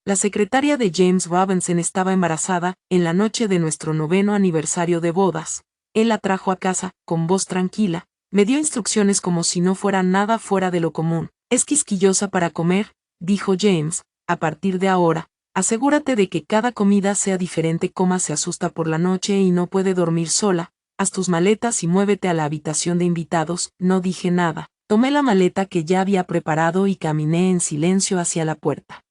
La secretaria de James Robinson estaba embarazada, en la noche de nuestro 9º aniversario de bodas. Él la trajo a casa, con voz tranquila, me dio instrucciones como si no fuera nada fuera de lo común. Es quisquillosa para comer, dijo James, a partir de ahora, asegúrate de que cada comida sea diferente. Se asusta por la noche y no puede dormir sola. Haz tus maletas y muévete a la habitación de invitados. No dije nada. Tomé la maleta que ya había preparado y caminé en silencio hacia la puerta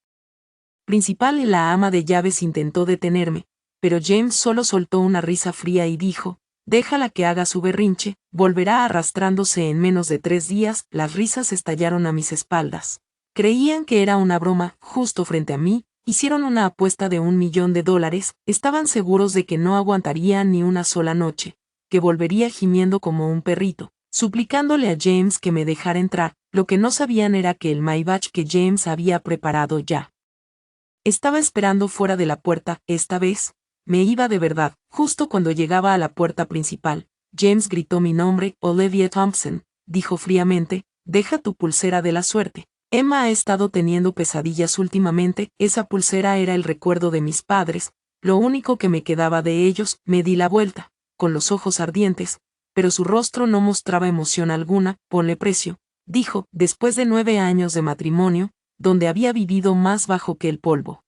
principal y la ama de llaves intentó detenerme, pero James solo soltó una risa fría y dijo, déjala que haga su berrinche, volverá arrastrándose en menos de 3 días. Las risas estallaron a mis espaldas. Creían que era una broma. Justo frente a mí, hicieron una apuesta de $1.000.000, estaban seguros de que no aguantaría ni una sola noche, que volvería gimiendo como un perrito, suplicándole a James que me dejara entrar. Lo que no sabían era que el Maybach que James había preparado ya estaba esperando fuera de la puerta. Esta vez, me iba de verdad. Justo cuando llegaba a la puerta principal, James gritó mi nombre. Olivia Thompson, dijo fríamente, deja tu pulsera de la suerte. Emma ha estado teniendo pesadillas últimamente. Esa pulsera era el recuerdo de mis padres, lo único que me quedaba de ellos. Me di la vuelta, con los ojos ardientes, pero su rostro no mostraba emoción alguna. Ponle precio, dijo, después de 9 años de matrimonio, donde había vivido más bajo que el polvo.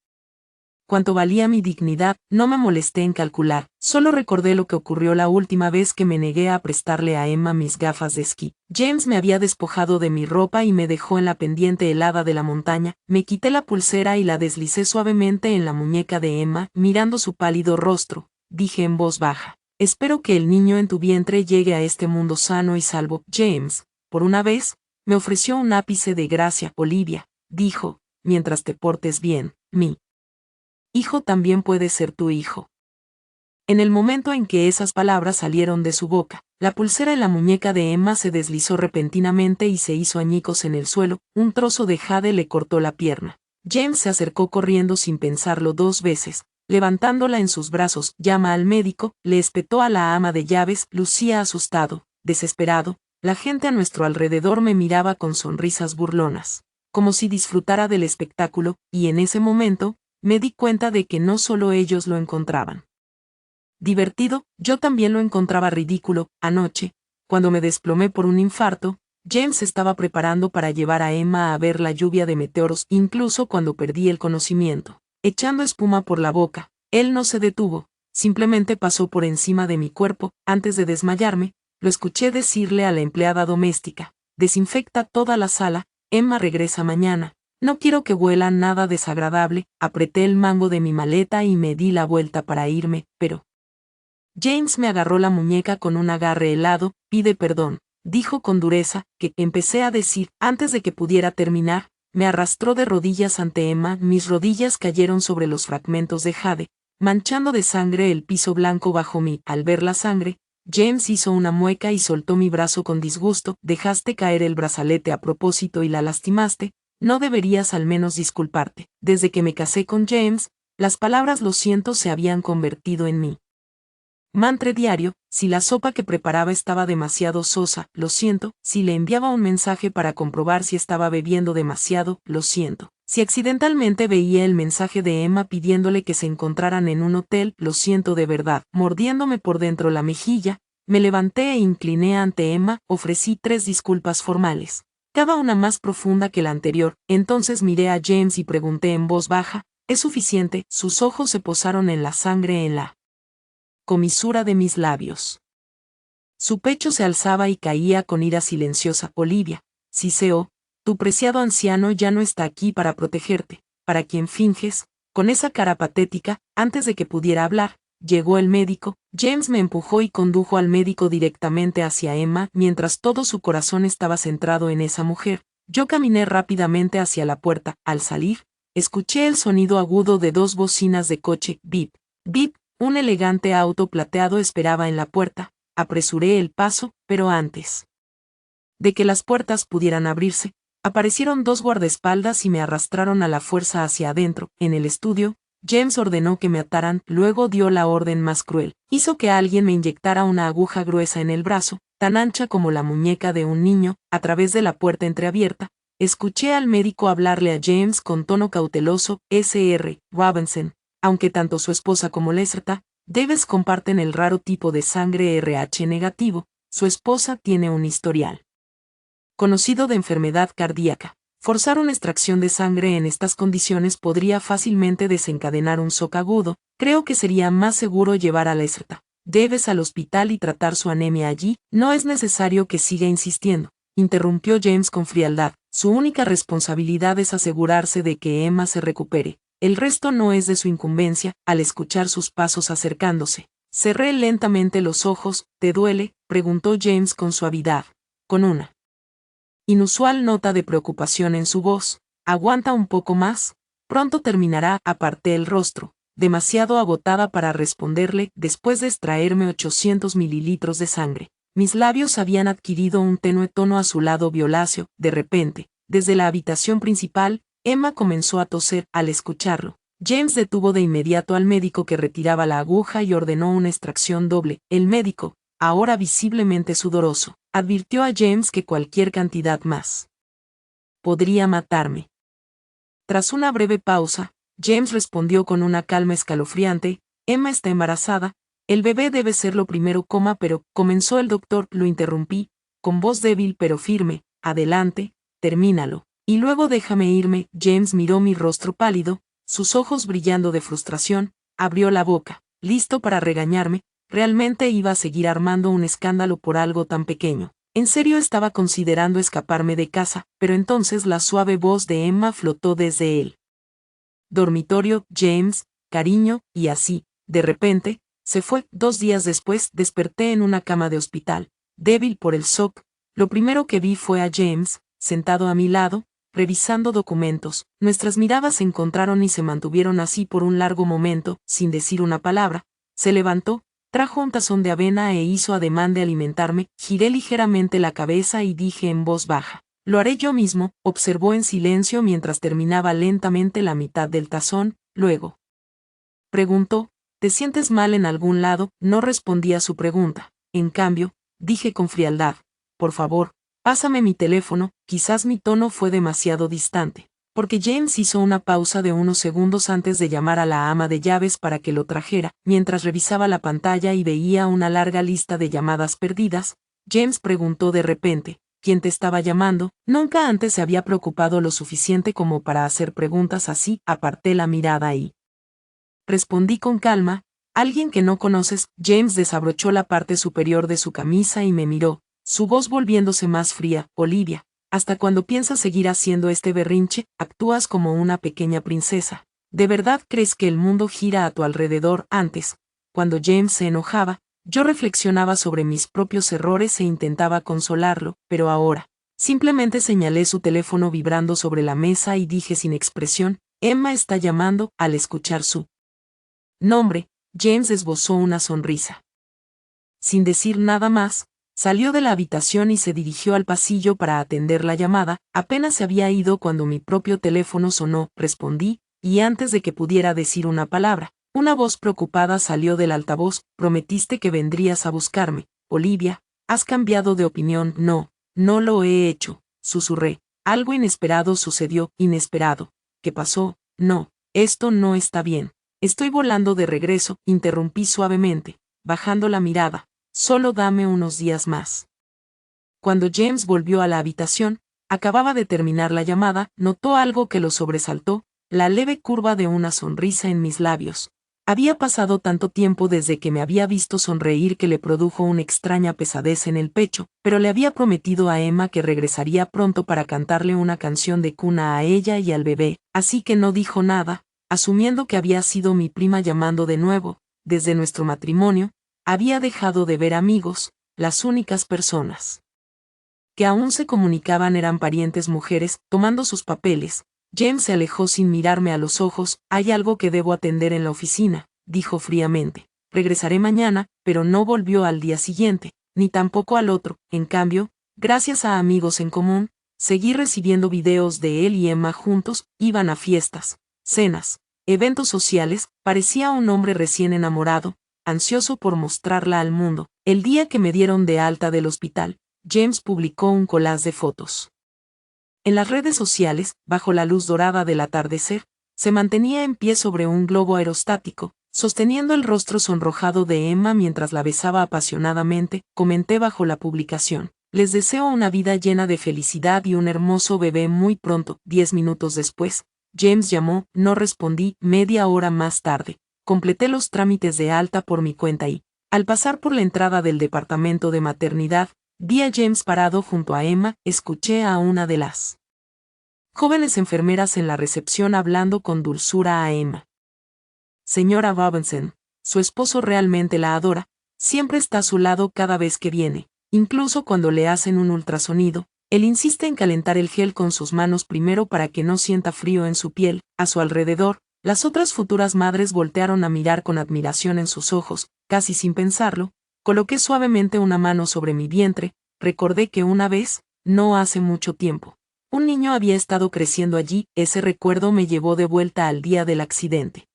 ¿Cuánto valía mi dignidad? No me molesté en calcular, solo recordé lo que ocurrió la última vez que me negué a prestarle a Emma mis gafas de esquí. James me había despojado de mi ropa y me dejó en la pendiente helada de la montaña. Me quité la pulsera y la deslicé suavemente en la muñeca de Emma. Mirando su pálido rostro, dije en voz baja, espero que el niño en tu vientre llegue a este mundo sano y salvo. James, por una vez, me ofreció un ápice de gracia. Olivia, dijo, mientras te portes bien, mi hijo también puede ser tu hijo. En el momento en que esas palabras salieron de su boca, la pulsera en la muñeca de Emma se deslizó repentinamente y se hizo añicos en el suelo. Un trozo de jade le cortó la pierna. James se acercó corriendo sin pensarlo 2 veces, levantándola en sus brazos. Llama al médico, le espetó a la ama de llaves. Lucía asustado, desesperado. La gente a nuestro alrededor me miraba con sonrisas burlonas, como si disfrutara del espectáculo, y en ese momento, me di cuenta de que no solo ellos lo encontraban divertido, yo también lo encontraba ridículo. Anoche, cuando me desplomé por un infarto, James estaba preparando para llevar a Emma a ver la lluvia de meteoros. Incluso cuando perdí el conocimiento, echando espuma por la boca, él no se detuvo, simplemente pasó por encima de mi cuerpo. Antes de desmayarme, lo escuché decirle a la empleada doméstica, desinfecta toda la sala. Emma regresa mañana. No quiero que huela nada desagradable. Apreté el mango de mi maleta y me di la vuelta para irme, pero James me agarró la muñeca con un agarre helado. Pide perdón, dijo con dureza. Que empecé a decir. Antes de que pudiera terminar, me arrastró de rodillas ante Emma. Mis rodillas cayeron sobre los fragmentos de jade, manchando de sangre el piso blanco bajo mí. Al ver la sangre, James hizo una mueca y soltó mi brazo con disgusto. Dejaste caer el brazalete a propósito y la lastimaste. ¿No deberías al menos disculparte? Desde que me casé con James, las palabras lo siento se habían convertido en mi mantra diario. Si la sopa que preparaba estaba demasiado sosa, lo siento. Si le enviaba un mensaje para comprobar si estaba bebiendo demasiado, lo siento. Si accidentalmente veía el mensaje de Emma pidiéndole que se encontraran en un hotel, lo siento de verdad. Mordiéndome por dentro la mejilla, me levanté e incliné ante Emma. Ofrecí 3 disculpas formales, cada una más profunda que la anterior. Entonces miré a James y pregunté en voz baja, ¿es suficiente? Sus ojos se posaron en la sangre en la comisura de mis labios. Su pecho se alzaba y caía con ira silenciosa. Olivia, Ciceo, tu preciado anciano ya no está aquí para protegerte, para quien finges. Con esa cara patética. Antes de que pudiera hablar, llegó el médico. James me empujó y condujo al médico directamente hacia Emma. Mientras todo su corazón estaba centrado en esa mujer, yo caminé rápidamente hacia la puerta. Al salir, escuché el sonido agudo de 2 bocinas de coche. Bip, bip. Un elegante auto plateado esperaba en la puerta. Apresuré el paso, pero antes de que las puertas pudieran abrirse, aparecieron 2 guardaespaldas y me arrastraron a la fuerza hacia adentro. En el estudio, James ordenó que me ataran. Luego dio la orden más cruel. Hizo que alguien me inyectara una aguja gruesa en el brazo, tan ancha como la muñeca de un niño. A través de la puerta entreabierta, Escuché al médico hablarle a James con tono cauteloso. Sr. Robinson, aunque tanto su esposa como Lestat Davis comparten el raro tipo de sangre Rh negativo, su esposa tiene un historial conocido de enfermedad cardíaca. Forzar una extracción de sangre en estas condiciones podría fácilmente desencadenar un shock agudo. Creo que sería más seguro llevar a Lestat Davis al hospital y tratar su anemia allí. No es necesario que siga insistiendo, interrumpió James con frialdad. Su única responsabilidad es asegurarse de que Emma se recupere. El resto no es de su incumbencia. Al escuchar sus pasos acercándose, cerré lentamente los ojos. ¿Te duele?, preguntó James con suavidad, con una inusual nota de preocupación en su voz. Aguanta un poco más, pronto terminará. Aparté el rostro, demasiado agotada para responderle. Después de extraerme 800 mililitros de sangre, mis labios habían adquirido un tenue tono azulado violáceo. De repente, desde la habitación principal, Emma comenzó a toser. Al escucharlo, James detuvo de inmediato al médico que retiraba la aguja y ordenó una extracción doble. El médico, ahora visiblemente sudoroso, advirtió a James que cualquier cantidad más podría matarme. Tras una breve pausa, James respondió con una calma escalofriante: Emma está embarazada, el bebé debe ser lo primero, pero, comenzó el doctor. Lo interrumpí, con voz débil pero firme: adelante, termínalo, y luego déjame irme. James miró mi rostro pálido, sus ojos brillando de frustración, abrió la boca, listo para regañarme. Realmente iba a seguir armando un escándalo por algo tan pequeño. En serio estaba considerando escaparme de casa, pero entonces la suave voz de Emma flotó desde el dormitorio: James, cariño, y así, de repente, se fue. 2 días después desperté en una cama de hospital, débil por el shock. Lo primero que vi fue a James, sentado a mi lado, revisando documentos. Nuestras miradas se encontraron y se mantuvieron así por un largo momento, sin decir una palabra. Se levantó, trajo un tazón de avena e hizo ademán de alimentarme. Giré ligeramente la cabeza y dije en voz baja: lo haré yo mismo. Observó en silencio mientras terminaba lentamente la mitad del tazón. Luego preguntó: ¿te sientes mal en algún lado? No respondí a su pregunta. En cambio, dije con frialdad: por favor, pásame mi teléfono. Quizás mi tono fue demasiado distante, porque James hizo una pausa de unos segundos antes de llamar a la ama de llaves para que lo trajera. Mientras revisaba la pantalla y veía una larga lista de llamadas perdidas, James preguntó de repente: ¿quién te estaba llamando? Nunca antes se había preocupado lo suficiente como para hacer preguntas así. Aparté la mirada y respondí con calma: alguien que no conoces. James desabrochó la parte superior de su camisa y me miró, su voz volviéndose más fría: Olivia, ¿hasta cuándo piensas seguir haciendo este berrinche? Actúas como una pequeña princesa. ¿De verdad crees que el mundo gira a tu alrededor? Antes, cuando James se enojaba, yo reflexionaba sobre mis propios errores e intentaba consolarlo, pero ahora, simplemente señalé su teléfono vibrando sobre la mesa y dije sin expresión: Emma está llamando. Al escuchar su nombre, James esbozó una sonrisa. Sin decir nada más, salió de la habitación y se dirigió al pasillo para atender la llamada. Apenas se había ido cuando mi propio teléfono sonó. Respondí, y antes de que pudiera decir una palabra, una voz preocupada salió del altavoz: prometiste que vendrías a buscarme, Olivia, ¿has cambiado de opinión? No, no lo he hecho, susurré. Algo inesperado sucedió. ¿Inesperado? ¿Qué pasó? No, esto no está bien. Estoy volando de regreso, interrumpí suavemente, bajando la mirada. Solo dame unos días más. Cuando James volvió a la habitación, acababa de terminar la llamada. Notó algo que lo sobresaltó: la leve curva de una sonrisa en mis labios. Había pasado tanto tiempo desde que me había visto sonreír que le produjo una extraña pesadez en el pecho, pero le había prometido a Emma que regresaría pronto para cantarle una canción de cuna a ella y al bebé, así que no dijo nada, asumiendo que había sido mi prima llamando de nuevo. Desde nuestro matrimonio, había dejado de ver amigos. Las únicas personas que aún se comunicaban eran parientes mujeres. Tomando sus papeles, James se alejó sin mirarme a los ojos. Hay algo que debo atender en la oficina, dijo fríamente. Regresaré mañana. Pero no volvió al día siguiente, ni tampoco al otro. En cambio, gracias a amigos en común, seguí recibiendo videos de él y Emma juntos. Iban a fiestas, cenas, eventos sociales. Parecía un hombre recién enamorado, ansioso por mostrarla al mundo. El día que me dieron de alta del hospital, James publicó un collage de fotos En las redes sociales, bajo la luz dorada del atardecer, se mantenía en pie sobre un globo aerostático, sosteniendo el rostro sonrojado de Emma mientras la besaba apasionadamente. Comenté bajo la publicación: les deseo una vida llena de felicidad y un hermoso bebé muy pronto. 10 minutos después, James llamó. No respondí. Media hora más tarde, completé los trámites de alta por mi cuenta y, al pasar por la entrada del departamento de maternidad, vi a James parado junto a Emma. Escuché a una de las jóvenes enfermeras en la recepción hablando con dulzura a Emma. Señora Robinson, su esposo realmente la adora, siempre está a su lado cada vez que viene, incluso cuando le hacen un ultrasonido. Él insiste en calentar el gel con sus manos primero para que no sienta frío en su piel. A su alrededor, las otras futuras madres voltearon a mirar con admiración en sus ojos. Casi sin pensarlo, coloqué suavemente una mano sobre mi vientre. Recordé que una vez, no hace mucho tiempo, un niño había estado creciendo allí. Ese recuerdo me llevó de vuelta al día del accidente.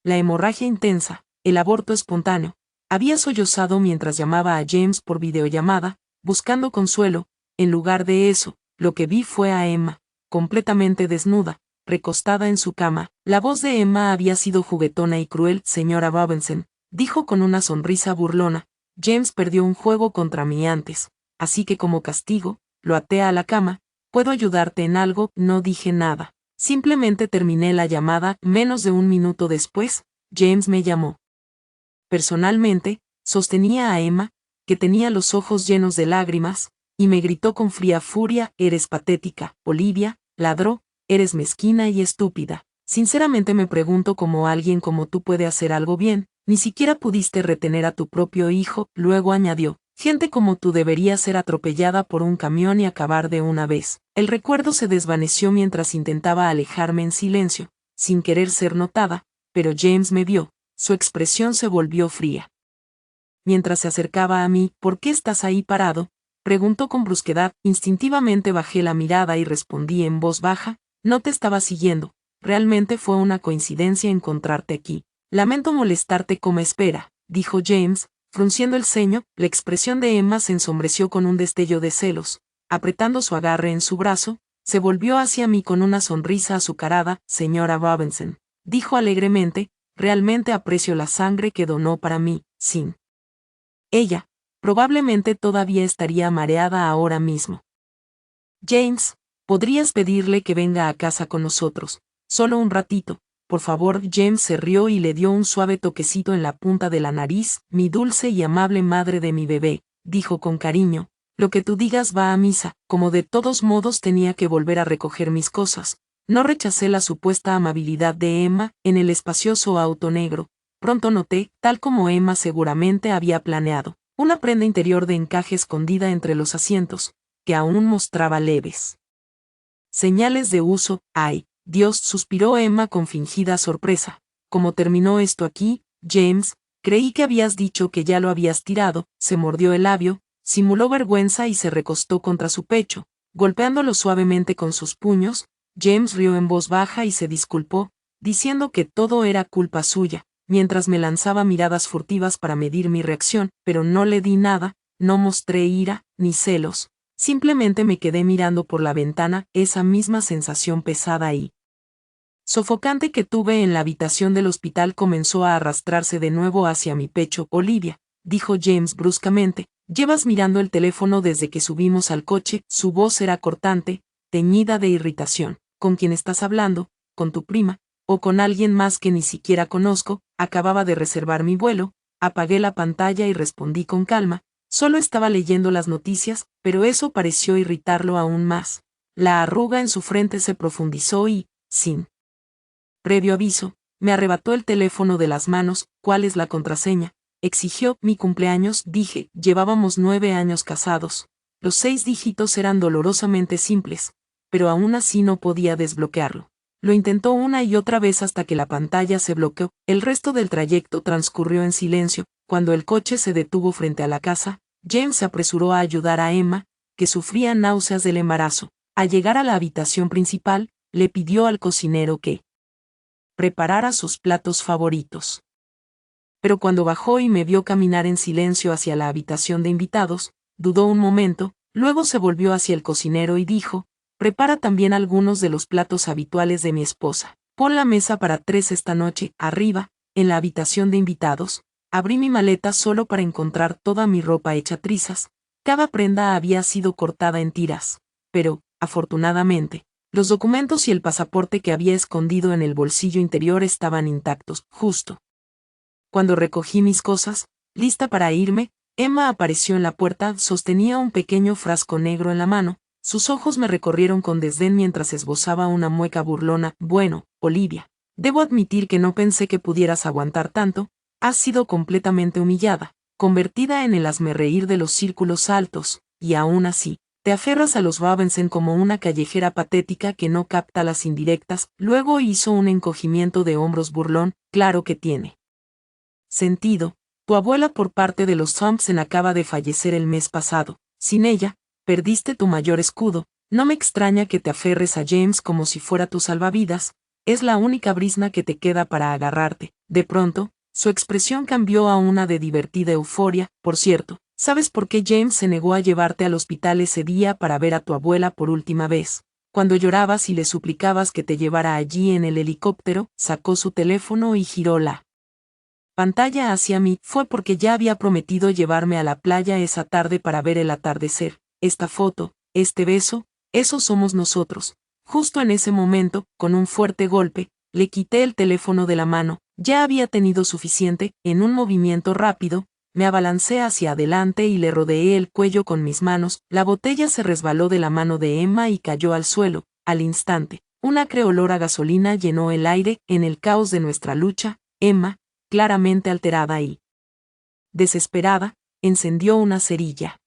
La hemorragia intensa, el aborto espontáneo. Había sollozado mientras llamaba a James por videollamada, buscando consuelo. En lugar de eso, lo que vi fue a Emma, completamente desnuda, recostada en su cama. La voz de Emma había sido juguetona y cruel. Señora Robinson, dijo con una sonrisa burlona, James perdió un juego contra mí antes, así que como castigo, lo até a la cama. ¿Puedo ayudarte en algo? No dije nada. Simplemente terminé la llamada. Menos de un minuto después, James me llamó. Personalmente, sostenía a Emma, que tenía los ojos llenos de lágrimas, y me gritó con fría furia: eres patética, Olivia, ladró, eres mezquina y estúpida. Sinceramente me pregunto cómo alguien como tú puede hacer algo bien. Ni siquiera pudiste retener a tu propio hijo. Luego añadió: gente como tú debería ser atropellada por un camión y acabar de una vez. El recuerdo se desvaneció mientras intentaba alejarme en silencio, sin querer ser notada, pero James me vio. Su expresión se volvió fría. Mientras se acercaba a mí: ¿por qué estás ahí parado?, preguntó con brusquedad. Instintivamente bajé la mirada y respondí en voz baja: no te estaba siguiendo. Realmente fue una coincidencia encontrarte aquí. Lamento molestarte. Como espera, dijo James, frunciendo el ceño. La expresión de Emma se ensombreció con un destello de celos. Apretando su agarre en su brazo, se volvió hacia mí con una sonrisa azucarada. Señora Robinson, dijo alegremente, realmente aprecio la sangre que donó para mí. Sin ella, probablemente todavía estaría mareada ahora mismo. James, ¿podrías pedirle que venga a casa con nosotros? Solo un ratito, por favor. James se rió y le dio un suave toquecito en la punta de la nariz. Mi dulce y amable madre de mi bebé, dijo con cariño, lo que tú digas va a misa. Como de todos modos tenía que volver a recoger mis cosas, no rechacé la supuesta amabilidad de Emma. En el espacioso auto negro, pronto noté, tal como Emma seguramente había planeado, una prenda interior de encaje escondida entre los asientos, que aún mostraba leves señales de uso. ¡Ay, Dios!, suspiró Emma con fingida sorpresa. ¿Cómo terminó esto aquí, James? Creí que habías dicho que ya lo habías tirado. Se mordió el labio, simuló vergüenza y se recostó contra su pecho, golpeándolo suavemente con sus puños. James rió en voz baja y se disculpó, diciendo que todo era culpa suya, mientras me lanzaba miradas furtivas para medir mi reacción, pero no le di nada. No mostré ira, ni celos. Simplemente me quedé mirando por la ventana. Esa misma sensación pesada y sofocante que tuve en la habitación del hospital comenzó a arrastrarse de nuevo hacia mi pecho. Olivia, dijo James bruscamente, llevas mirando el teléfono desde que subimos al coche. Su voz era cortante, teñida de irritación. ¿Con quién estás hablando? ¿Con tu prima? ¿O con alguien más que ni siquiera conozco? Acababa de reservar mi vuelo. Apagué la pantalla y respondí con calma: solo estaba leyendo las noticias. Pero eso pareció irritarlo aún más. La arruga en su frente se profundizó y, sin previo aviso, me arrebató el teléfono de las manos. ¿Cuál es la contraseña?, exigió. Mi cumpleaños, dije. Llevábamos 9 años casados. Los 6 dígitos eran dolorosamente simples, pero aún así no podía desbloquearlo. Lo intentó una y otra vez hasta que la pantalla se bloqueó. El resto del trayecto transcurrió en silencio. Cuando el coche se detuvo frente a la casa, James se apresuró a ayudar a Emma, que sufría náuseas del embarazo. Al llegar a la habitación principal, le pidió al cocinero que preparara sus platos favoritos. Pero cuando bajó y me vio caminar en silencio hacia la habitación de invitados, dudó un momento. Luego se volvió hacia el cocinero y dijo: Prepara también algunos de los platos habituales de mi esposa. Pon la mesa para 3 esta noche, arriba, en la habitación de invitados. Abrí mi maleta solo para encontrar toda mi ropa hecha trizas. Cada prenda había sido cortada en tiras. Pero, afortunadamente, los documentos y el pasaporte que había escondido en el bolsillo interior estaban intactos. Justo cuando recogí mis cosas, lista para irme, Emma apareció en la puerta. Sostenía un pequeño frasco negro en la mano. Sus ojos me recorrieron con desdén mientras esbozaba una mueca burlona. Bueno, Olivia, debo admitir que no pensé que pudieras aguantar tanto. Has sido completamente humillada, convertida en el hazmerreír de los círculos altos, y aún así, te aferras a los Robinson como una callejera patética que no capta las indirectas. Luego hizo un encogimiento de hombros burlón. Claro que tiene sentido. Tu abuela por parte de los Thompson acaba de fallecer el mes pasado. Sin ella, perdiste tu mayor escudo. No me extraña que te aferres a James como si fuera tu salvavidas. Es la única brizna que te queda para agarrarte. De pronto, su expresión cambió a una de divertida euforia. Por cierto, ¿sabes por qué James se negó a llevarte al hospital ese día para ver a tu abuela por última vez? Cuando llorabas y le suplicabas que te llevara allí en el helicóptero, sacó su teléfono y giró la pantalla hacia mí. Fue porque ya había prometido llevarme a la playa esa tarde para ver el atardecer. Esta foto, este beso, esos somos nosotros. Justo en ese momento, con un fuerte golpe, le quité el teléfono de la mano. Ya había tenido suficiente. En un movimiento rápido, me abalancé hacia adelante y le rodeé el cuello con mis manos. La botella se resbaló de la mano de Emma y cayó al suelo. Al instante, un acre olor a gasolina llenó el aire. En el caos de nuestra lucha, Emma, claramente alterada y desesperada, encendió una cerilla.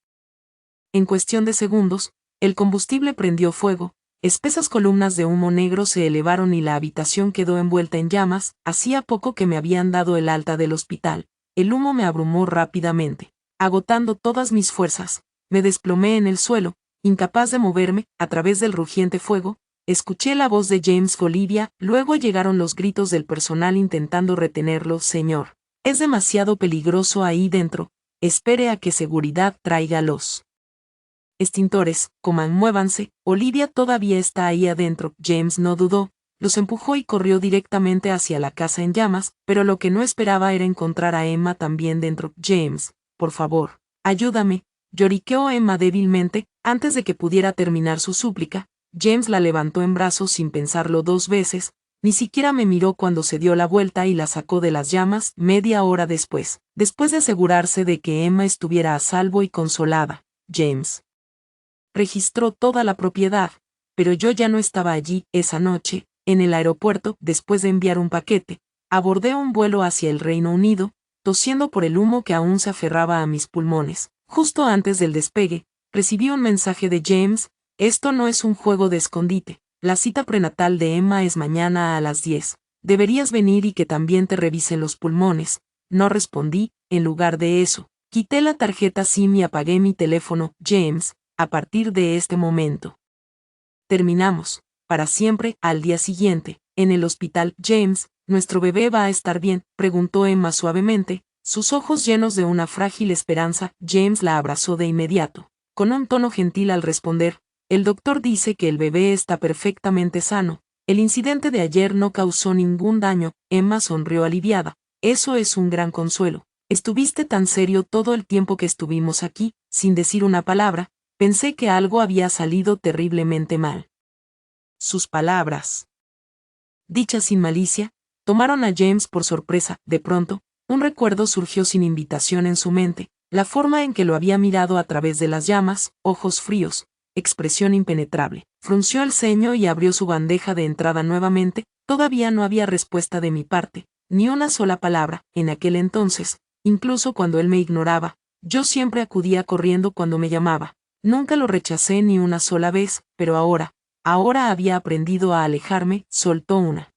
En cuestión de segundos, el combustible prendió fuego. Espesas columnas de humo negro se elevaron y la habitación quedó envuelta en llamas. Hacía poco que me habían dado el alta del hospital. El humo me abrumó rápidamente. Agotando todas mis fuerzas, me desplomé en el suelo, incapaz de moverme. A través del rugiente fuego, escuché la voz de James. Olivia. Luego llegaron los gritos del personal intentando retenerlo. Señor, es demasiado peligroso ahí dentro. Espere a que seguridad traiga los extintores. Muévanse. Olivia todavía está ahí adentro. James no dudó. Los empujó y corrió directamente hacia la casa en llamas, pero lo que no esperaba era encontrar a Emma también dentro. James, por favor, ayúdame, lloriqueó Emma débilmente. Antes de que pudiera terminar su súplica, James la levantó en brazos sin pensarlo 2 veces. Ni siquiera me miró cuando se dio la vuelta y la sacó de las llamas. Media hora después de asegurarse de que Emma estuviera a salvo y consolada, James registró toda la propiedad, pero yo ya no estaba allí. Esa noche, en el aeropuerto, después de enviar un paquete, abordé un vuelo hacia el Reino Unido, tosiendo por el humo que aún se aferraba a mis pulmones. Justo antes del despegue, recibí un mensaje de James. Esto no es un juego de escondite. La cita prenatal de Emma es mañana a las 10. Deberías venir y que también te revisen los pulmones. No respondí. En lugar de eso, quité la tarjeta SIM y apagué mi teléfono. James, a partir de este momento, terminamos, para siempre. Al día siguiente, en el hospital. James, ¿nuestro bebé va a estar bien?, preguntó Emma suavemente, sus ojos llenos de una frágil esperanza. James la abrazó de inmediato, con un tono gentil al responder, el doctor dice que el bebé está perfectamente sano. El incidente de ayer no causó ningún daño. Emma sonrió aliviada. Eso es un gran consuelo. Estuviste tan serio todo el tiempo que estuvimos aquí. Sin decir una palabra, pensé que algo había salido terriblemente mal. Sus palabras, dichas sin malicia, tomaron a James por sorpresa. De pronto, un recuerdo surgió sin invitación en su mente, la forma en que lo había mirado a través de las llamas, ojos fríos, expresión impenetrable. Frunció el ceño y abrió su bandeja de entrada nuevamente. Todavía no había respuesta de mi parte, ni una sola palabra. En aquel entonces, incluso cuando él me ignoraba, yo siempre acudía corriendo cuando me llamaba. Nunca lo rechacé ni una sola vez, pero ahora había aprendido a alejarme. Soltó una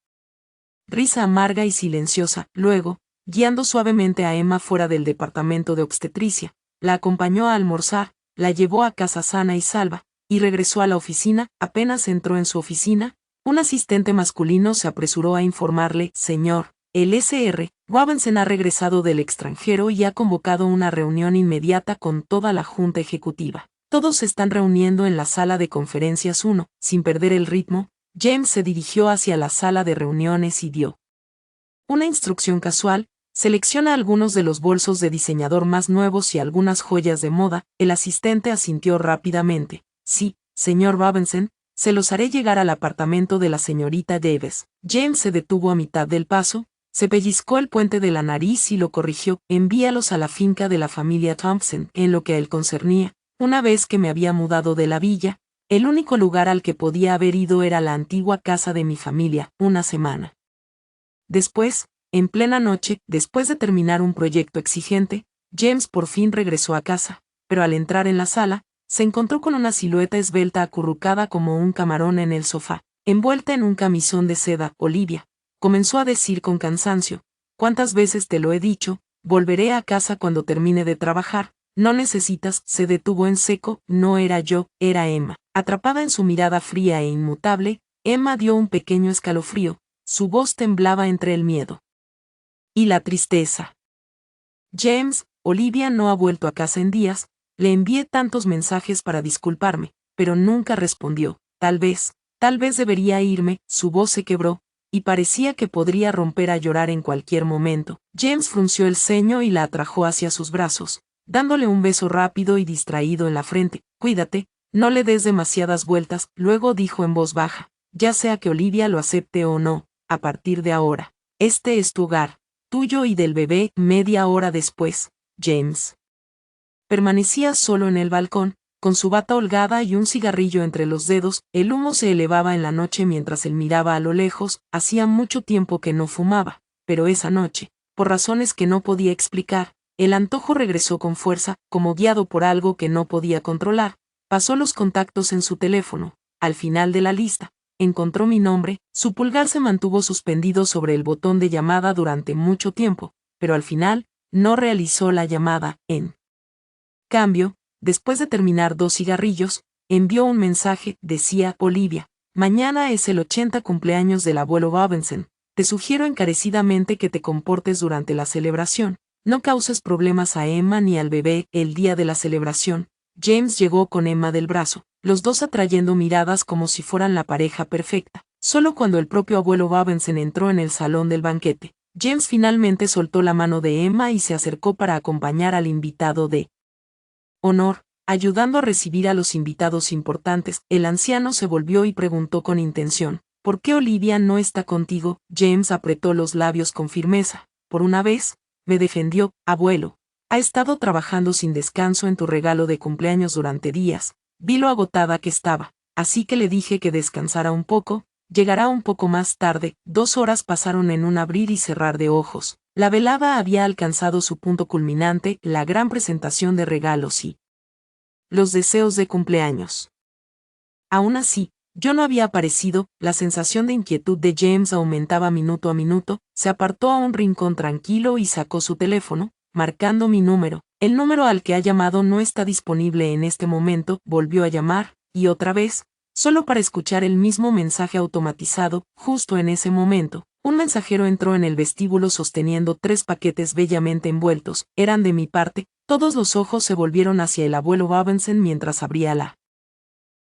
risa amarga y silenciosa. Luego, guiando suavemente a Emma fuera del departamento de obstetricia, la acompañó a almorzar, la llevó a casa sana y salva, y regresó a la oficina. Apenas entró en su oficina, un asistente masculino se apresuró a informarle, señor, el Sr. Robinson ha regresado del extranjero y ha convocado una reunión inmediata con toda la junta ejecutiva. Todos se están reuniendo en la sala de conferencias 1. Sin perder el ritmo, James se dirigió hacia la sala de reuniones y dio una instrucción casual: selecciona algunos de los bolsos de diseñador más nuevos y algunas joyas de moda. El asistente asintió rápidamente. Sí, señor Robinson, se los haré llegar al apartamento de la señorita Davis. James se detuvo a mitad del paso, se pellizcó el puente de la nariz y lo corrigió: envíalos a la finca de la familia Thompson. En lo que a él concernía, una vez que me había mudado de la villa, el único lugar al que podía haber ido era la antigua casa de mi familia. Una semana después, en plena noche, después de terminar un proyecto exigente, James por fin regresó a casa, pero al entrar en la sala, se encontró con una silueta esbelta acurrucada como un camarón en el sofá, envuelta en un camisón de seda. Olivia, comenzó a decir con cansancio, ¿cuántas veces te lo he dicho? Volveré a casa cuando termine de trabajar. No necesitas. Se detuvo en seco. No era yo, era Emma. Atrapada en su mirada fría e inmutable, Emma dio un pequeño escalofrío. Su voz temblaba entre el miedo y la tristeza. James, Olivia no ha vuelto a casa en días. Le envié tantos mensajes para disculparme, pero nunca respondió. Tal vez debería irme. Su voz se quebró, y parecía que podría romper a llorar en cualquier momento. James frunció el ceño y la atrajo hacia sus brazos, dándole un beso rápido y distraído en la frente. Cuídate, no le des demasiadas vueltas. Luego dijo en voz baja, ya sea que Olivia lo acepte o no, a partir de ahora, este es tu hogar, tuyo y del bebé. Media hora después, James permanecía solo en el balcón, con su bata holgada y un cigarrillo entre los dedos. El humo se elevaba en la noche mientras él miraba a lo lejos. Hacía mucho tiempo que no fumaba, pero esa noche, por razones que no podía explicar, el antojo regresó con fuerza. Como guiado por algo que no podía controlar, pasó los contactos en su teléfono. Al final de la lista, encontró mi nombre. Su pulgar se mantuvo suspendido sobre el botón de llamada durante mucho tiempo, pero al final, no realizó la llamada. En cambio, después de terminar 2 cigarrillos, envió un mensaje. Decía: Olivia, mañana es el 80 cumpleaños del abuelo Robinson. Te sugiero encarecidamente que te comportes durante la celebración. No causes problemas a Emma ni al bebé. El día de la celebración, James llegó con Emma del brazo, los dos atrayendo miradas como si fueran la pareja perfecta. Solo cuando el propio abuelo Robinson entró en el salón del banquete, James finalmente soltó la mano de Emma y se acercó para acompañar al invitado de honor, ayudando a recibir a los invitados importantes. El anciano se volvió y preguntó con intención, ¿por qué Olivia no está contigo? James apretó los labios con firmeza. Por una vez, me defendió. Abuelo, ha estado trabajando sin descanso en tu regalo de cumpleaños durante días. Vi lo agotada que estaba, así que le dije que descansara un poco. Llegará un poco más tarde. 2 horas pasaron en un abrir y cerrar de ojos. La velada había alcanzado su punto culminante, la gran presentación de regalos y los deseos de cumpleaños. Aún así, yo no había aparecido. La sensación de inquietud de James aumentaba minuto a minuto. Se apartó a un rincón tranquilo y sacó su teléfono, marcando mi número. El número al que ha llamado no está disponible en este momento. Volvió a llamar, y otra vez, solo para escuchar el mismo mensaje automatizado. Justo en ese momento, un mensajero entró en el vestíbulo sosteniendo 3 paquetes bellamente envueltos. Eran de mi parte. Todos los ojos se volvieron hacia el abuelo Robinson mientras abría la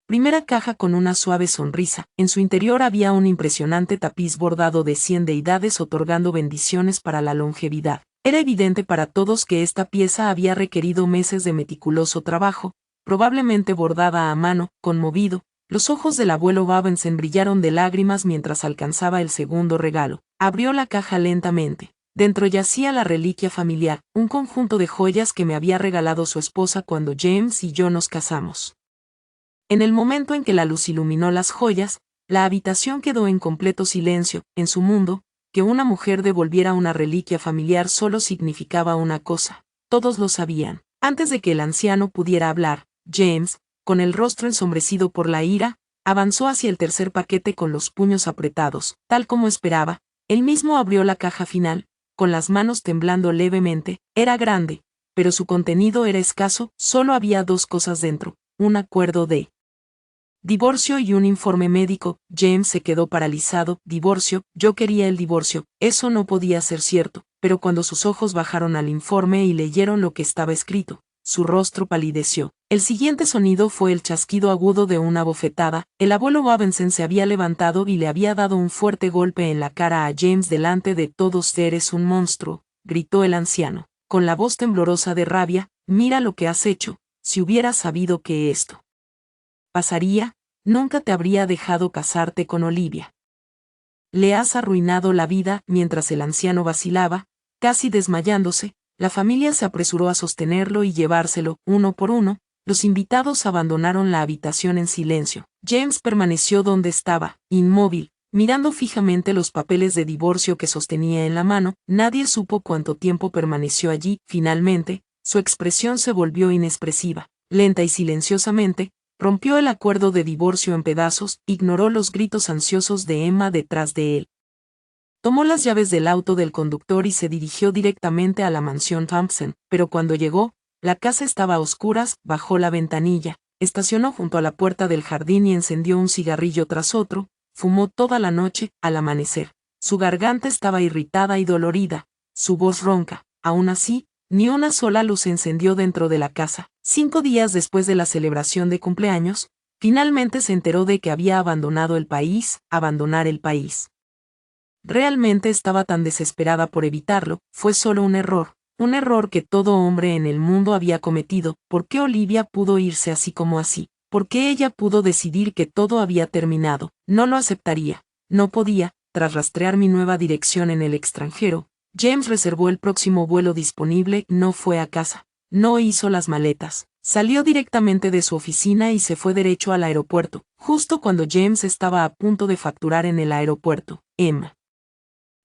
primera caja con una suave sonrisa. En su interior había un impresionante tapiz bordado de 100 deidades otorgando bendiciones para la longevidad. Era evidente para todos que esta pieza había requerido meses de meticuloso trabajo, probablemente bordada a mano. Conmovido, los ojos del abuelo Robinson brillaron de lágrimas mientras alcanzaba el segundo regalo. Abrió la caja lentamente. Dentro yacía la reliquia familiar, un conjunto de joyas que me había regalado su esposa cuando James y yo nos casamos. En el momento en que la luz iluminó las joyas, la habitación quedó en completo silencio. En su mundo, que una mujer devolviera una reliquia familiar solo significaba una cosa. Todos lo sabían. Antes de que el anciano pudiera hablar, James, con el rostro ensombrecido por la ira, avanzó hacia el tercer paquete con los puños apretados. Tal como esperaba, él mismo abrió la caja final, con las manos temblando levemente. Era grande, pero su contenido era escaso. Solo había 2 cosas dentro: un acuerdo de divorcio y un informe médico. James se quedó paralizado. Divorcio. Yo quería el divorcio. Eso no podía ser cierto. Pero cuando sus ojos bajaron al informe y leyeron lo que estaba escrito, su rostro palideció. El siguiente sonido fue el chasquido agudo de una bofetada. El abuelo Robinson se había levantado y le había dado un fuerte golpe en la cara a James delante de todos. «Eres un monstruo», gritó el anciano, con la voz temblorosa de rabia. «Mira lo que has hecho. Si hubieras sabido que esto pasaría, nunca te habría dejado casarte con Olivia. Le has arruinado la vida». Mientras el anciano vacilaba, casi desmayándose, la familia se apresuró a sostenerlo y llevárselo, uno por uno. Los invitados abandonaron la habitación en silencio. James permaneció donde estaba, inmóvil, mirando fijamente los papeles de divorcio que sostenía en la mano. Nadie supo cuánto tiempo permaneció allí. Finalmente, su expresión se volvió inexpresiva. Lenta y silenciosamente, rompió el acuerdo de divorcio en pedazos, ignoró los gritos ansiosos de Emma detrás de él. Tomó las llaves del auto del conductor y se dirigió directamente a la mansión Thompson, pero cuando llegó, la casa estaba a oscuras. Bajó la ventanilla, estacionó junto a la puerta del jardín y encendió un cigarrillo tras otro. Fumó toda la noche. Al amanecer, su garganta estaba irritada y dolorida, su voz ronca. Aún así, ni una sola luz se encendió dentro de la casa. 5 días después de la celebración de cumpleaños, finalmente se enteró de que había abandonado el país. Abandonar el país. Realmente estaba tan desesperada por evitarlo. Fue solo un error que todo hombre en el mundo había cometido. ¿Por qué Olivia pudo irse así como así? ¿Por qué ella pudo decidir que todo había terminado? No lo aceptaría. No podía. Tras rastrear mi nueva dirección en el extranjero, James reservó el próximo vuelo disponible. No fue a casa. No hizo las maletas. Salió directamente de su oficina y se fue derecho al aeropuerto. Justo cuando James estaba a punto de facturar en el aeropuerto, Emma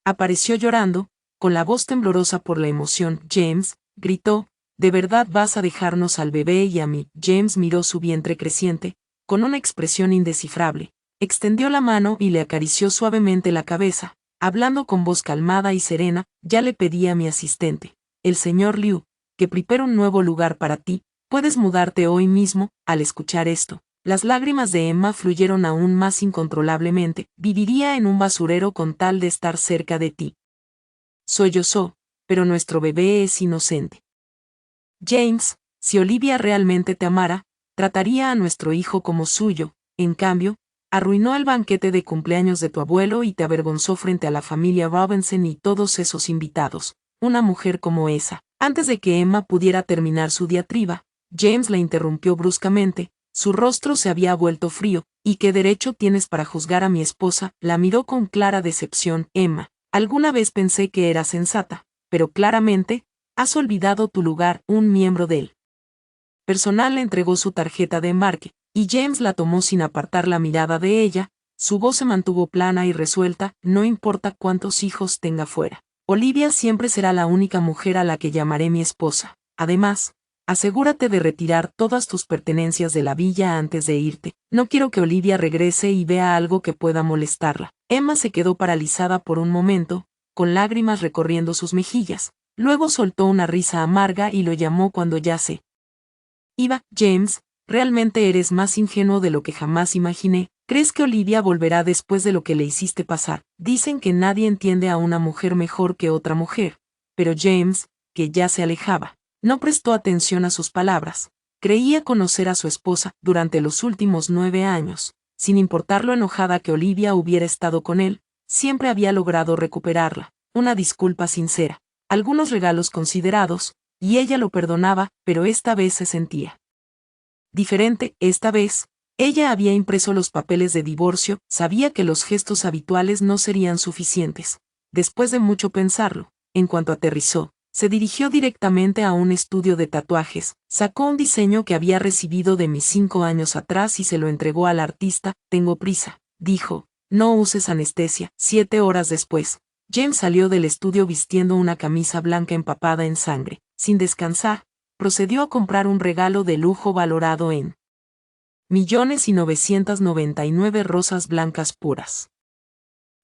apareció llorando, con la voz temblorosa por la emoción. «James», gritó, «¿de verdad vas a dejarnos al bebé y a mí?» James miró su vientre creciente, con una expresión indescifrable, extendió la mano y le acarició suavemente la cabeza, hablando con voz calmada y serena. «Ya le pedí a mi asistente, el señor Liu, que prepare un nuevo lugar para ti. Puedes mudarte hoy mismo». Al escuchar esto, las lágrimas de Emma fluyeron aún más incontrolablemente. «Viviría en un basurero con tal de estar cerca de ti». Sollozó, «pero nuestro bebé es inocente. James, si Olivia realmente te amara, trataría a nuestro hijo como suyo. En cambio, arruinó el banquete de cumpleaños de tu abuelo y te avergonzó frente a la familia Robinson y todos esos invitados. Una mujer como esa». Antes de que Emma pudiera terminar su diatriba, James la interrumpió bruscamente. Su rostro se había vuelto frío. «¿Y qué derecho tienes para juzgar a mi esposa?». La miró con clara decepción. «Emma, alguna vez pensé que era sensata, pero claramente, has olvidado tu lugar». Un miembro del personal le entregó su tarjeta de embarque, y James la tomó sin apartar la mirada de ella. Su voz se mantuvo plana y resuelta. «No importa cuántos hijos tenga fuera, Olivia siempre será la única mujer a la que llamaré mi esposa. Además, asegúrate de retirar todas tus pertenencias de la villa antes de irte. No quiero que Olivia regrese y vea algo que pueda molestarla». Emma se quedó paralizada por un momento, con lágrimas recorriendo sus mejillas. Luego soltó una risa amarga y lo llamó cuando ya se iba. «James, realmente eres más ingenuo de lo que jamás imaginé. ¿Crees que Olivia volverá después de lo que le hiciste pasar? Dicen que nadie entiende a una mujer mejor que otra mujer». Pero James, que ya se alejaba, no prestó atención a sus palabras. Creía conocer a su esposa durante los últimos 9 años. Sin importar lo enojada que Olivia hubiera estado con él, siempre había logrado recuperarla. Una disculpa sincera, algunos regalos considerados, y ella lo perdonaba. Pero esta vez se sentía diferente. Esta vez, ella había impreso los papeles de divorcio. Sabía que los gestos habituales no serían suficientes. Después de mucho pensarlo, en cuanto aterrizó, se dirigió directamente a un estudio de tatuajes, sacó un diseño que había recibido de mis 5 años atrás y se lo entregó al artista. «Tengo prisa», dijo, «no uses anestesia». 7 horas después, James salió del estudio vistiendo una camisa blanca empapada en sangre. Sin descansar, procedió a comprar un regalo de lujo valorado en $1.999.000 rosas blancas puras.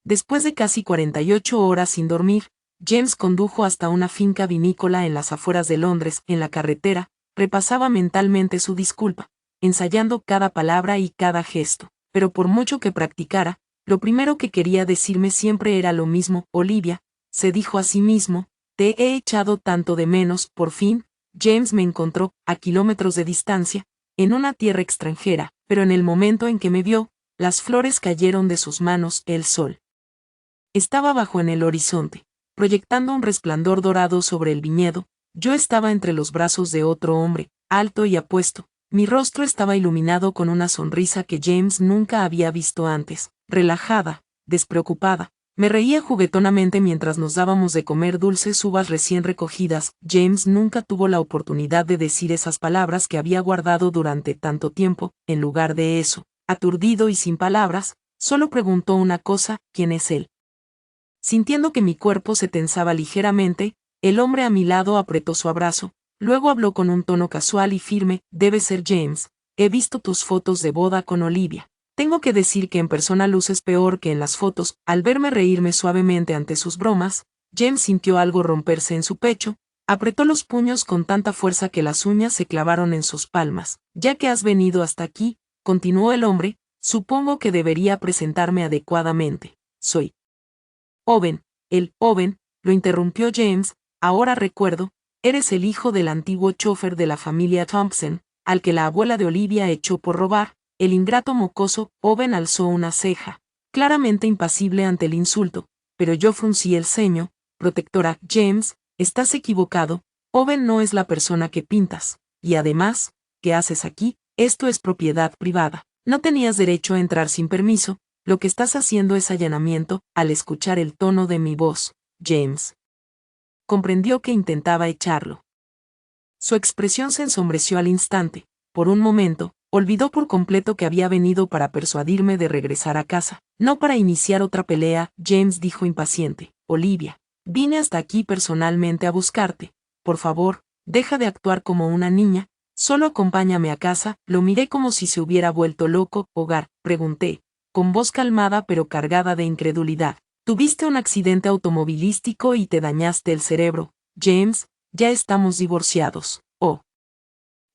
Después de casi 48 horas sin dormir, James condujo hasta una finca vinícola en las afueras de Londres. En la carretera, repasaba mentalmente su disculpa, ensayando cada palabra y cada gesto. Pero por mucho que practicara, lo primero que quería decirme siempre era lo mismo. «Olivia», se dijo a sí mismo, «te he echado tanto de menos». Por fin, James me encontró, a kilómetros de distancia, en una tierra extranjera, pero en el momento en que me vio, las flores cayeron de sus manos, el sol estaba bajo en el horizonte, proyectando un resplandor dorado sobre el viñedo. Yo estaba entre los brazos de otro hombre, alto y apuesto. Mi rostro estaba iluminado con una sonrisa que James nunca había visto antes, relajada, despreocupada. Me reía juguetonamente mientras nos dábamos de comer dulces uvas recién recogidas. James nunca tuvo la oportunidad de decir esas palabras que había guardado durante tanto tiempo. En lugar de eso, aturdido y sin palabras, solo preguntó una cosa: ¿quién es él? Sintiendo que mi cuerpo se tensaba ligeramente, el hombre a mi lado apretó su abrazo. Luego habló con un tono casual y firme: debe ser James, he visto tus fotos de boda con Olivia. Tengo que decir que en persona luces peor que en las fotos. Al verme reírme suavemente ante sus bromas, James sintió algo romperse en su pecho, apretó los puños con tanta fuerza que las uñas se clavaron en sus palmas. Ya que has venido hasta aquí, continuó el hombre, supongo que debería presentarme adecuadamente. Soy Owen. Owen, lo interrumpió James, ahora recuerdo, eres el hijo del antiguo chofer de la familia Thompson, al que la abuela de Olivia echó por robar. El ingrato mocoso. Owen alzó una ceja, claramente impasible ante el insulto, pero yo fruncí el ceño. Protectora. James, estás equivocado, Owen no es la persona que pintas, y además, ¿qué haces aquí? Esto es propiedad privada. No tenías derecho a entrar sin permiso. Lo que estás haciendo es allanamiento. Al escuchar el tono de mi voz, James comprendió que intentaba echarlo. Su expresión se ensombreció al instante. Por un momento, olvidó por completo que había venido para persuadirme de regresar a casa, no para iniciar otra pelea. James dijo impaciente: Olivia, vine hasta aquí personalmente a buscarte. Por favor, deja de actuar como una niña, solo acompáñame a casa. Lo miré como si se hubiera vuelto loco. ¿Hogar?, pregunté, con voz calmada pero cargada de incredulidad. Tuviste un accidente automovilístico y te dañaste el cerebro, James. Ya estamos divorciados. ¿O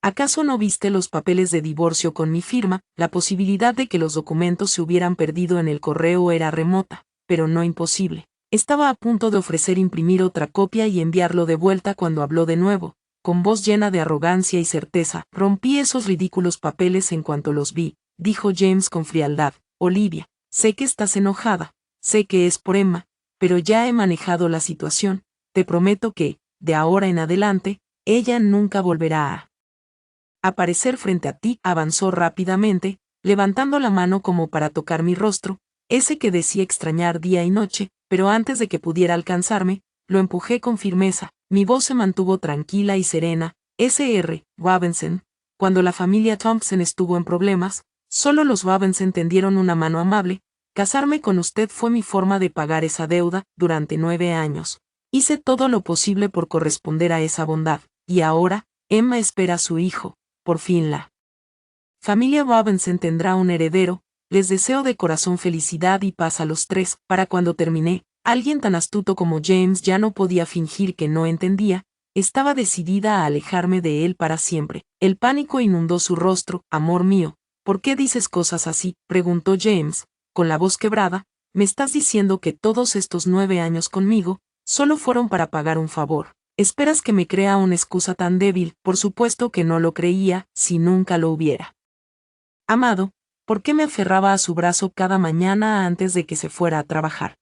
acaso no viste los papeles de divorcio con mi firma? La posibilidad de que los documentos se hubieran perdido en el correo era remota, pero no imposible. Estaba a punto de ofrecer imprimir otra copia y enviarlo de vuelta cuando habló de nuevo, con voz llena de arrogancia y certeza. Rompí esos ridículos papeles en cuanto los vi, dijo James con frialdad. Olivia, sé que estás enojada, sé que es por Emma, pero ya he manejado la situación. Te prometo que, de ahora en adelante, ella nunca volverá a aparecer frente a ti. Avanzó rápidamente, levantando la mano como para tocar mi rostro, ese que decía extrañar día y noche, pero antes de que pudiera alcanzarme, lo empujé con firmeza. Mi voz se mantuvo tranquila y serena. Sr. Robinson, cuando la familia Thompson estuvo en problemas, solo los Robinson tendieron una mano amable. Casarme con usted fue mi forma de pagar esa deuda. Durante 9 años hice todo lo posible por corresponder a esa bondad, y ahora, Emma espera a su hijo. Por fin la familia Robinson tendrá un heredero. Les deseo de corazón felicidad y paz a los tres. Para cuando terminé, alguien tan astuto como James ya no podía fingir que no entendía. Estaba decidida a alejarme de él para siempre. El pánico inundó su rostro. Amor mío, ¿por qué dices cosas así?, preguntó James, con la voz quebrada. Me estás diciendo que todos estos 9 años conmigo solo fueron para pagar un favor. ¿Esperas que me crea una excusa tan débil? Por supuesto que no lo creía, si nunca lo hubiera amado. ¿Por qué me aferraba a su brazo cada mañana antes de que se fuera a trabajar,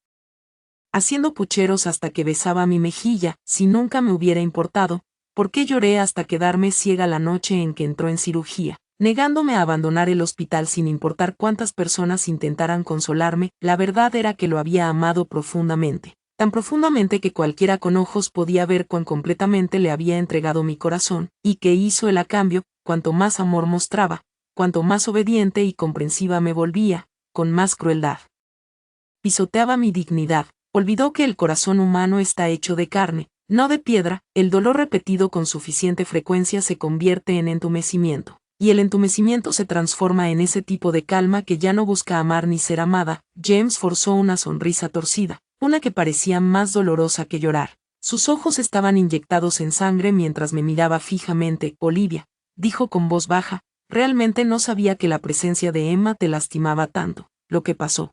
haciendo pucheros hasta que besaba mi mejilla? Si nunca me hubiera importado, ¿por qué lloré hasta quedarme ciega la noche en que entró en cirugía, negándome a abandonar el hospital sin importar cuántas personas intentaran consolarme? La verdad era que lo había amado profundamente. Tan profundamente que cualquiera con ojos podía ver cuán completamente le había entregado mi corazón. ¿Y qué hizo él a cambio? Cuanto más amor mostraba, cuanto más obediente y comprensiva me volvía, con más crueldad pisoteaba mi dignidad. Olvidó que el corazón humano está hecho de carne, no de piedra. El dolor repetido con suficiente frecuencia se convierte en entumecimiento, y el entumecimiento se transforma en ese tipo de calma que ya no busca amar ni ser amada. James forzó una sonrisa torcida, una que parecía más dolorosa que llorar. Sus ojos estaban inyectados en sangre mientras me miraba fijamente. Olivia, dijo con voz baja, realmente no sabía que la presencia de Emma te lastimaba tanto. Lo que pasó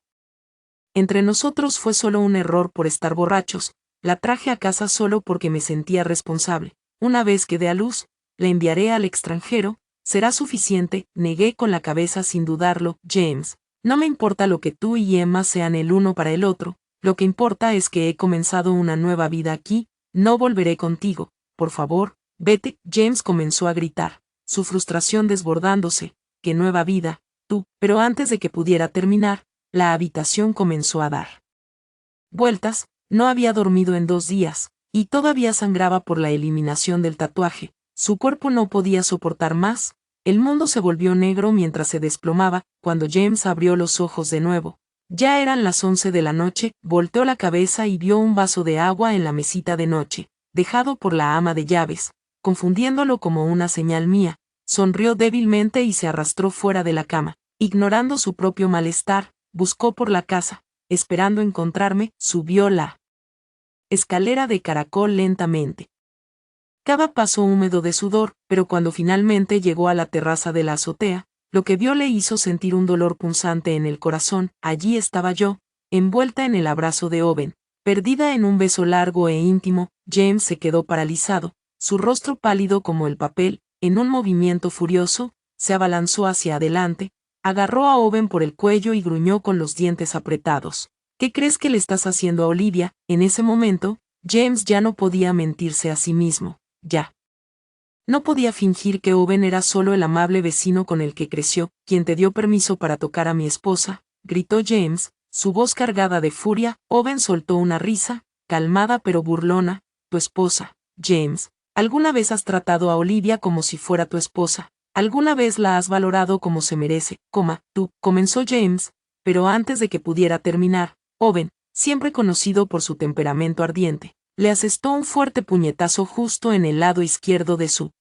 entre nosotros fue solo un error por estar borrachos. La traje a casa solo porque me sentía responsable. Una vez que dé a luz, la enviaré al extranjero, será suficiente, negué con la cabeza sin dudarlo. James, no me importa lo que tú y Emma sean el uno para el otro, lo que importa es que he comenzado una nueva vida aquí, no volveré contigo, por favor, vete. James comenzó a gritar, su frustración desbordándose. ¡Qué nueva vida, tú! Pero antes de que pudiera terminar, la habitación comenzó a dar vueltas. No había dormido en 2 días, y todavía sangraba por la eliminación del tatuaje. Su cuerpo no podía soportar más. El mundo se volvió negro mientras se desplomaba. Cuando James abrió los ojos de nuevo, ya eran las 11 de la noche. Volteó la cabeza y vio un vaso de agua en la mesita de noche, dejado por la ama de llaves, confundiéndolo como una señal mía. Sonrió débilmente y se arrastró fuera de la cama. Ignorando su propio malestar, buscó por la casa, esperando encontrarme. Subió la escalera de caracol lentamente. Cada paso húmedo de sudor, pero cuando finalmente llegó a la terraza de la azotea, lo que vio le hizo sentir un dolor punzante en el corazón. Allí estaba yo, envuelta en el abrazo de Owen, perdida en un beso largo e íntimo. James se quedó paralizado, su rostro pálido como el papel. En un movimiento furioso, se abalanzó hacia adelante, agarró a Owen por el cuello y gruñó con los dientes apretados. ¿Qué crees que le estás haciendo a Olivia? En ese momento, James ya no podía mentirse a sí mismo, ya. No podía fingir que Owen era solo el amable vecino con el que creció. ¿Quién te dio permiso para tocar a mi esposa?, gritó James, su voz cargada de furia. Owen soltó una risa, calmada pero burlona. Tu esposa, James. ¿Alguna vez has tratado a Olivia como si fuera tu esposa? ¿Alguna vez la has valorado como se merece? Tú, comenzó James, pero antes de que pudiera terminar, Owen, siempre conocido por su temperamento ardiente, le asestó un fuerte puñetazo justo en el lado izquierdo de su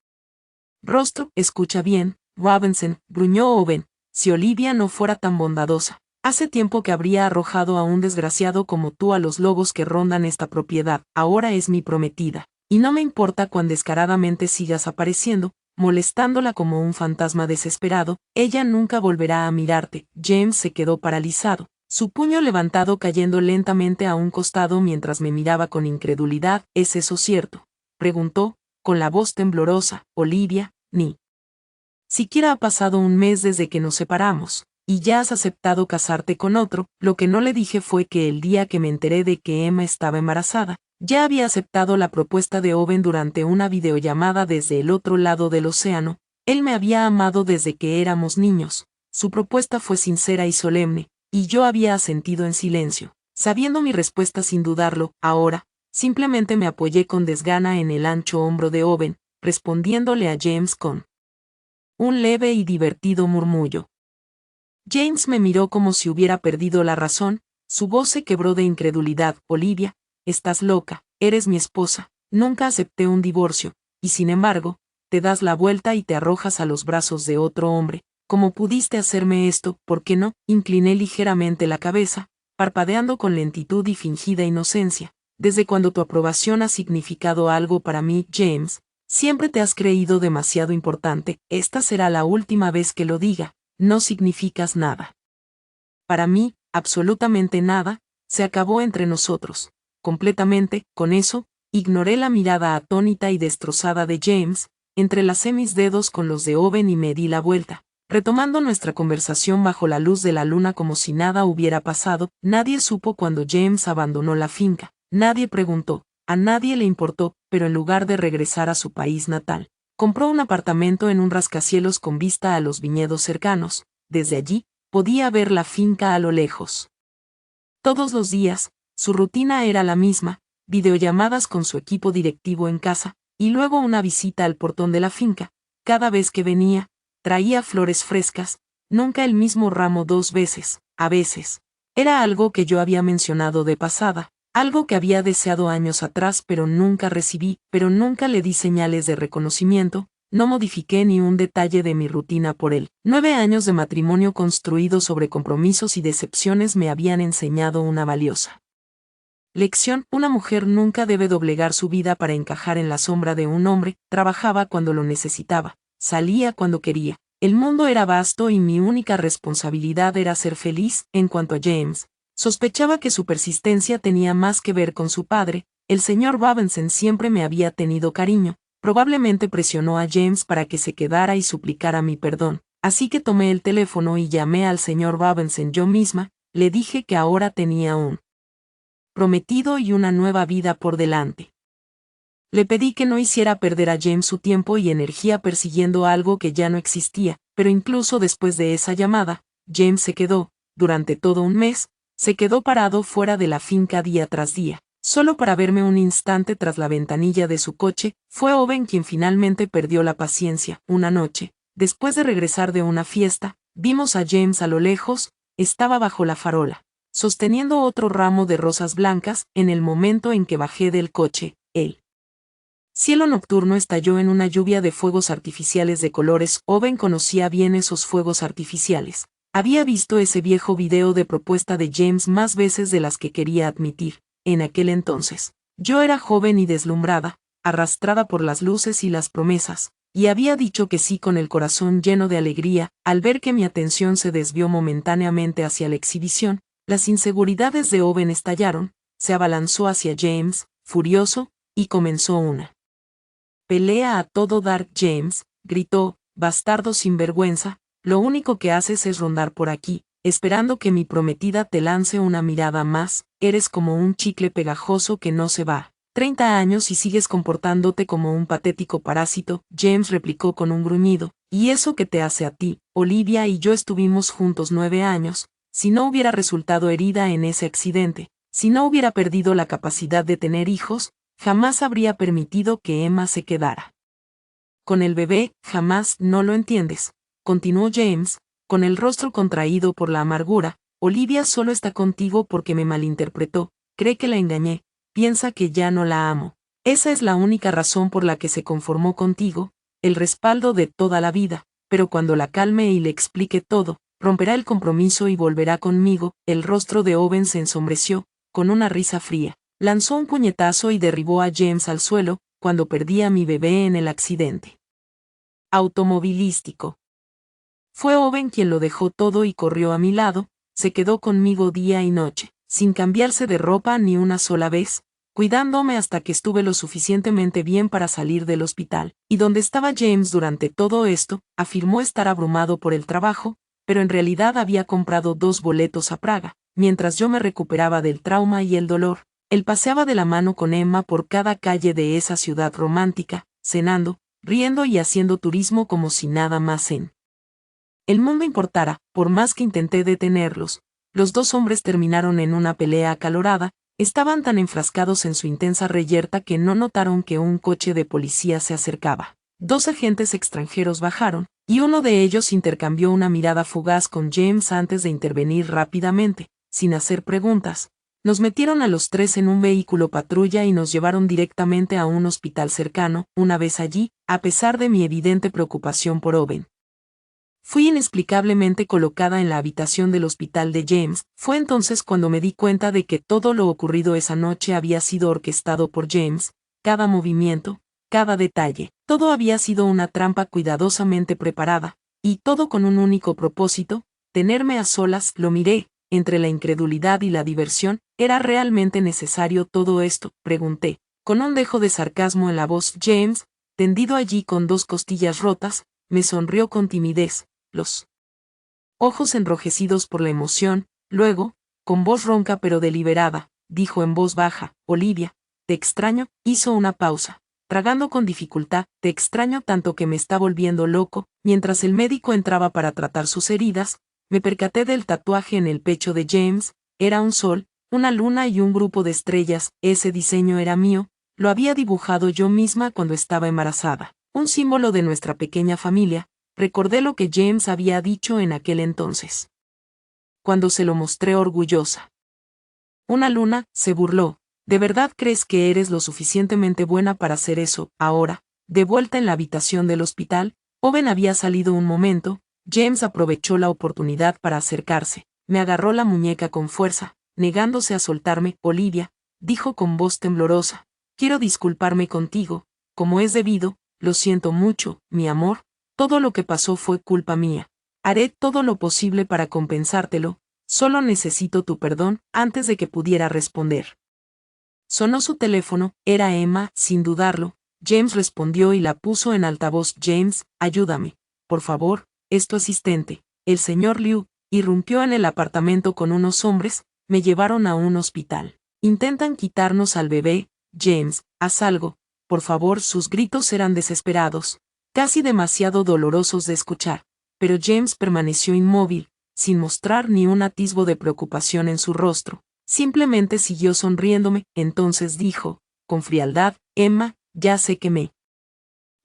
rostro. Escucha bien, Robinson, gruñó Owen, si Olivia no fuera tan bondadosa, hace tiempo que habría arrojado a un desgraciado como tú a los lobos que rondan esta propiedad. Ahora es mi prometida, y no me importa cuán descaradamente sigas apareciendo, molestándola como un fantasma desesperado, ella nunca volverá a mirarte. James se quedó paralizado, su puño levantado cayendo lentamente a un costado mientras me miraba con incredulidad. ¿Es eso cierto?, preguntó, con la voz temblorosa. Olivia, ni siquiera ha pasado un mes desde que nos separamos, y ya has aceptado casarte con otro. Lo que no le dije fue que el día que me enteré de que Emma estaba embarazada, ya había aceptado la propuesta de Owen durante una videollamada desde el otro lado del océano. Él me había amado desde que éramos niños. Su propuesta fue sincera y solemne, y yo había asentido en silencio, sabiendo mi respuesta sin dudarlo. Ahora, simplemente me apoyé con desgana en el ancho hombro de Owen, respondiéndole a James con un leve y divertido murmullo. James me miró como si hubiera perdido la razón, su voz se quebró de incredulidad. Olivia, estás loca, eres mi esposa, nunca acepté un divorcio, y sin embargo, te das la vuelta y te arrojas a los brazos de otro hombre. ¿Cómo pudiste hacerme esto? ¿Por qué no? Incliné ligeramente la cabeza, parpadeando con lentitud y fingida inocencia. Desde cuando tu aprobación ha significado algo para mí, James, siempre te has creído demasiado importante. Esta será la última vez que lo diga. No significas nada. Para mí, absolutamente nada. Se acabó entre nosotros. Completamente. Con eso, ignoré la mirada atónita y destrozada de James, entrelacé mis dedos con los de Owen y me di la vuelta, retomando nuestra conversación bajo la luz de la luna como si nada hubiera pasado. Nadie supo cuando James abandonó la finca. Nadie preguntó. A nadie le importó, pero en lugar de regresar a su país natal, compró un apartamento en un rascacielos con vista a los viñedos cercanos. Desde allí, podía ver la finca a lo lejos. Todos los días, su rutina era la misma: videollamadas con su equipo directivo en casa, y luego una visita al portón de la finca. Cada vez que venía, traía flores frescas, nunca el mismo ramo 2 veces. A veces, era algo que yo había mencionado de pasada, algo que había deseado años atrás pero nunca recibí, pero nunca le di señales de reconocimiento. No modifiqué ni un detalle de mi rutina por él. 9 años de matrimonio construido sobre compromisos y decepciones me habían enseñado una valiosa lección: una mujer nunca debe doblegar su vida para encajar en la sombra de un hombre. Trabajaba cuando lo necesitaba, salía cuando quería. El mundo era vasto y mi única responsabilidad era ser feliz. En cuanto a James, sospechaba que su persistencia tenía más que ver con su padre. El señor Robinson siempre me había tenido cariño, Probablemente presionó a James para que se quedara y suplicara mi perdón, así que tomé el teléfono y llamé al señor Robinson yo misma, le dije que ahora tenía un prometido y una nueva vida por delante. Le pedí que no hiciera perder a James su tiempo y energía persiguiendo algo que ya no existía, pero incluso después de esa llamada, James se quedó, durante todo un mes, se quedó parado fuera de la finca día tras día, solo para verme un instante tras la ventanilla de su coche. Fue Owen quien finalmente perdió la paciencia. Una noche, después de regresar de una fiesta, vimos a James a lo lejos, estaba bajo la farola, sosteniendo otro ramo de rosas blancas. En el momento en que bajé del coche, el cielo nocturno estalló en una lluvia de fuegos artificiales de colores. Owen conocía bien esos fuegos artificiales. Había visto ese viejo video de propuesta de James más veces de las que quería admitir. En aquel entonces, yo era joven y deslumbrada, arrastrada por las luces y las promesas, y había dicho que sí con el corazón lleno de alegría. Al ver que mi atención se desvió momentáneamente hacia la exhibición, las inseguridades de Owen estallaron, se abalanzó hacia James, furioso, y comenzó una pelea a todo dar. James, gritó, bastardo sinvergüenza, lo único que haces es rondar por aquí, esperando que mi prometida te lance una mirada más. Eres como un chicle pegajoso que no se va. 30 años y sigues comportándote como un patético parásito, James replicó con un gruñido. ¿Y eso qué te hace a ti? Olivia y yo estuvimos juntos 9 años, si no hubiera resultado herida en ese accidente, si no hubiera perdido la capacidad de tener hijos, jamás habría permitido que Emma se quedara con el bebé. Jamás. No lo entiendes, continuó James, con el rostro contraído por la amargura. Olivia solo está contigo porque me malinterpretó, cree que la engañé, piensa que ya no la amo. Esa es la única razón por la que se conformó contigo, el respaldo de toda la vida, pero cuando la calme y le explique todo, romperá el compromiso y volverá conmigo. El rostro de Owen se ensombreció, con una risa fría. Lanzó un puñetazo y derribó a James al suelo, cuando perdí a mi bebé en el accidente automovilístico. Fue Owen quien lo dejó todo y corrió a mi lado, se quedó conmigo día y noche, sin cambiarse de ropa ni una sola vez, cuidándome hasta que estuve lo suficientemente bien para salir del hospital. ¿Y dónde estaba James durante todo esto? Afirmó estar abrumado por el trabajo, pero en realidad había comprado 2 boletos a Praga. Mientras yo me recuperaba del trauma y el dolor, él paseaba de la mano con Emma por cada calle de esa ciudad romántica, cenando, riendo y haciendo turismo como si nada más en el mundo importara. Por más que intenté detenerlos, los 2 hombres terminaron en una pelea acalorada. Estaban tan enfrascados en su intensa reyerta que no notaron que un coche de policía se acercaba. 2 agentes extranjeros bajaron, y uno de ellos intercambió una mirada fugaz con James antes de intervenir rápidamente, sin hacer preguntas. Nos metieron a los 3 en un vehículo patrulla y nos llevaron directamente a un hospital cercano. Una vez allí, a pesar de mi evidente preocupación por Owen, fui inexplicablemente colocada en la habitación del hospital de James. Fue entonces cuando me di cuenta de que todo lo ocurrido esa noche había sido orquestado por James, cada movimiento, cada detalle, todo había sido una trampa cuidadosamente preparada, y todo con un único propósito, tenerme a solas. Lo miré, entre la incredulidad y la diversión. ¿Era realmente necesario todo esto?, pregunté, con un dejo de sarcasmo en la voz. James, tendido allí con 2 costillas rotas, me sonrió con timidez, los ojos enrojecidos por la emoción. Luego, con voz ronca pero deliberada, dijo en voz baja: Olivia, te extraño. Hizo una pausa, tragando con dificultad. Te extraño tanto que me está volviendo loco. Mientras el médico entraba para tratar sus heridas, me percaté del tatuaje en el pecho de James. Era un sol, una luna y un grupo de estrellas. Ese diseño era mío, lo había dibujado yo misma cuando estaba embarazada. Un símbolo de nuestra pequeña familia. Recordé lo que James había dicho en aquel entonces, cuando se lo mostré orgullosa. Una luna, se burló. ¿De verdad crees que eres lo suficientemente buena para hacer eso? Ahora, de vuelta en la habitación del hospital, Owen había salido un momento. James aprovechó la oportunidad para acercarse. Me agarró la muñeca con fuerza, negándose a soltarme. Olivia, dijo con voz temblorosa, quiero disculparme contigo, como es debido. Lo siento mucho, mi amor, todo lo que pasó fue culpa mía. Haré todo lo posible para compensártelo, solo necesito tu perdón. Antes de que pudiera responder, sonó su teléfono. Era Emma. Sin dudarlo, James respondió y la puso en altavoz. James, ayúdame. Por favor, es tu asistente. El señor Liu irrumpió en el apartamento con unos hombres, me llevaron a un hospital. Intentan quitarnos al bebé. James, haz algo. Por favor, sus gritos eran desesperados, casi demasiado dolorosos de escuchar. Pero James permaneció inmóvil, sin mostrar ni un atisbo de preocupación en su rostro. Simplemente siguió sonriéndome. Entonces dijo, con frialdad, Emma, ya sé que me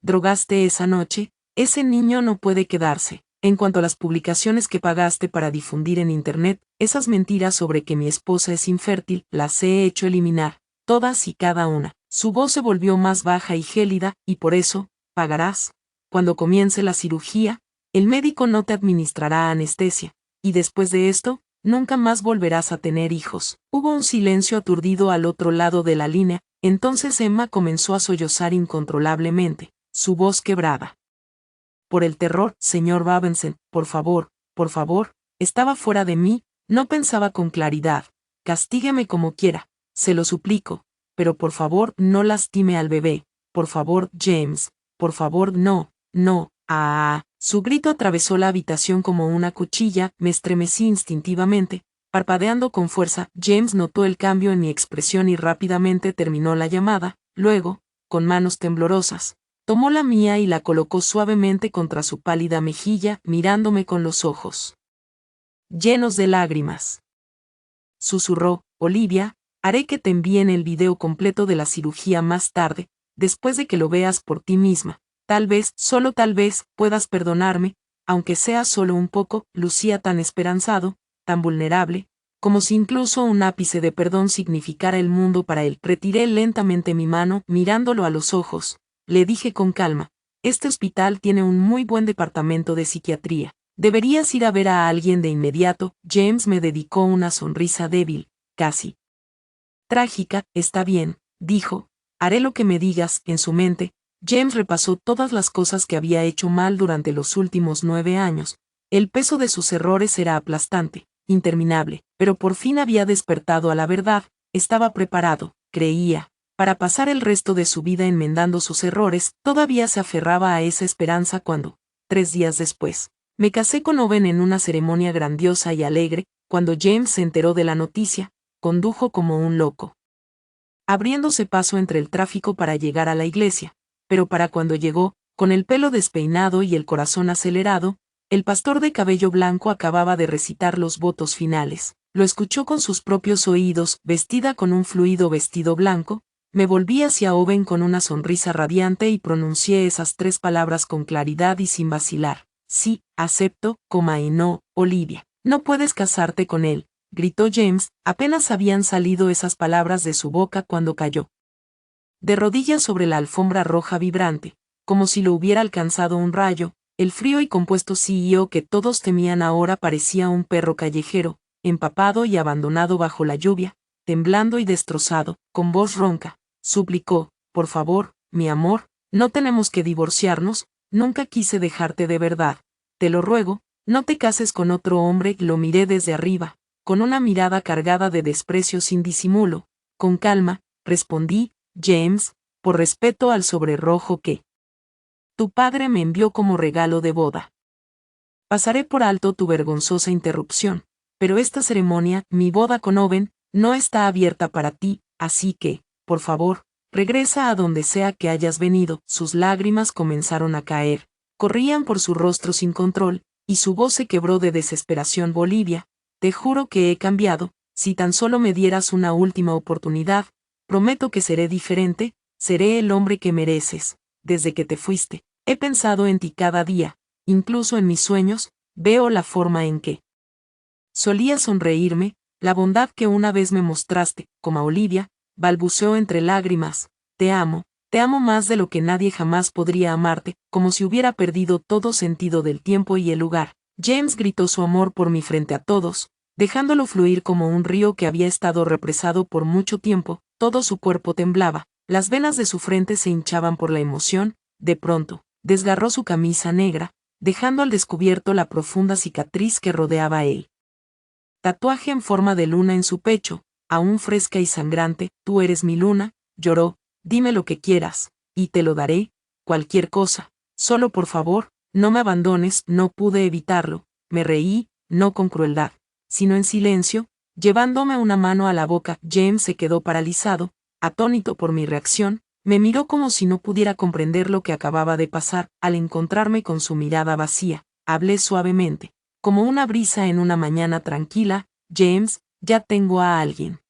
drogaste esa noche. Ese niño no puede quedarse. En cuanto a las publicaciones que pagaste para difundir en Internet, esas mentiras sobre que mi esposa es infértil, las he hecho eliminar, todas y cada una. Su voz se volvió más baja y gélida, y por eso, pagarás. Cuando comience la cirugía, el médico no te administrará anestesia, y después de esto, nunca más volverás a tener hijos. Hubo un silencio aturdido al otro lado de la línea, entonces Emma comenzó a sollozar incontrolablemente, su voz quebrada. Por el terror, señor Babenson, por favor, estaba fuera de mí, no pensaba con claridad. Castígueme como quiera, se lo suplico, pero por favor no lastime al bebé, por favor, James, por favor, no, no, Su grito atravesó la habitación como una cuchilla, me estremecí instintivamente, parpadeando con fuerza. James notó el cambio en mi expresión y rápidamente terminó la llamada, luego, con manos temblorosas, tomó la mía y la colocó suavemente contra su pálida mejilla, mirándome con los ojos llenos de lágrimas. Susurró, Olivia, haré que te envíen el video completo de la cirugía más tarde, después de que lo veas por ti misma. Tal vez, solo tal vez, puedas perdonarme, aunque sea solo un poco. Lucía tan esperanzado, tan vulnerable, como si incluso un ápice de perdón significara el mundo para él. Retiré lentamente mi mano, mirándolo a los ojos. Le dije con calma, este hospital tiene un muy buen departamento de psiquiatría. Deberías ir a ver a alguien de inmediato. James me dedicó una sonrisa débil, casi trágica. Está bien, dijo, haré lo que me digas. En su mente, James repasó todas las cosas que había hecho mal durante los últimos 9 años. El peso de sus errores era aplastante, interminable, pero por fin había despertado a la verdad. Estaba preparado, creía, para pasar el resto de su vida enmendando sus errores. Todavía se aferraba a esa esperanza cuando, 3 días después, me casé con Owen en una ceremonia grandiosa y alegre. Cuando James se enteró de la noticia, condujo como un loco, abriéndose paso entre el tráfico para llegar a la iglesia. Pero para cuando llegó, con el pelo despeinado y el corazón acelerado, el pastor de cabello blanco acababa de recitar los votos finales. Lo escuchó con sus propios oídos, vestida con un fluido vestido blanco. Me volví hacia Owen con una sonrisa radiante y pronuncié esas 3 palabras con claridad y sin vacilar. Sí, acepto, y no, Olivia. No puedes casarte con él, gritó James. Apenas habían salido esas palabras de su boca cuando cayó de rodillas sobre la alfombra roja vibrante, como si lo hubiera alcanzado un rayo. El frío y compuesto CEO que todos temían ahora parecía un perro callejero, empapado y abandonado bajo la lluvia, temblando y destrozado. Con voz ronca, suplicó, por favor, mi amor, no tenemos que divorciarnos. Nunca quise dejarte de verdad. Te lo ruego, no te cases con otro hombre. Lo miré desde arriba, con una mirada cargada de desprecio sin disimulo. Con calma, respondí, James, por respeto al sobre rojo que tu padre me envió como regalo de boda. Pasaré por alto tu vergonzosa interrupción, pero esta ceremonia, mi boda con Owen, no está abierta para ti, así que, por favor, regresa a donde sea que hayas venido. Sus lágrimas comenzaron a caer, corrían por su rostro sin control, y su voz se quebró de desesperación. Bolivia, te juro que he cambiado. Si tan solo me dieras una última oportunidad, prometo que seré diferente, seré el hombre que mereces. Desde que te fuiste, he pensado en ti cada día, incluso en mis sueños. Veo la forma en que solías sonreírme, la bondad que una vez me mostraste. Como Olivia, balbuceó entre lágrimas, te amo más de lo que nadie jamás podría amarte. Como si hubiera perdido todo sentido del tiempo y el lugar. James gritó su amor por mí frente a todos, dejándolo fluir como un río que había estado represado por mucho tiempo. Todo su cuerpo temblaba, las venas de su frente se hinchaban por la emoción. De pronto, desgarró su camisa negra, dejando al descubierto la profunda cicatriz que rodeaba el tatuaje en forma de luna en su pecho, aún fresca y sangrante. Tú eres mi luna, lloró, dime lo que quieras, y te lo daré, cualquier cosa. Solo por favor, no me abandones. No pude evitarlo. Me reí, no con crueldad, sino en silencio, llevándome una mano a la boca. James se quedó paralizado, atónito por mi reacción, me miró como si no pudiera comprender lo que acababa de pasar. Al encontrarme con su mirada vacía, hablé suavemente, como una brisa en una mañana tranquila: James, ya tengo a alguien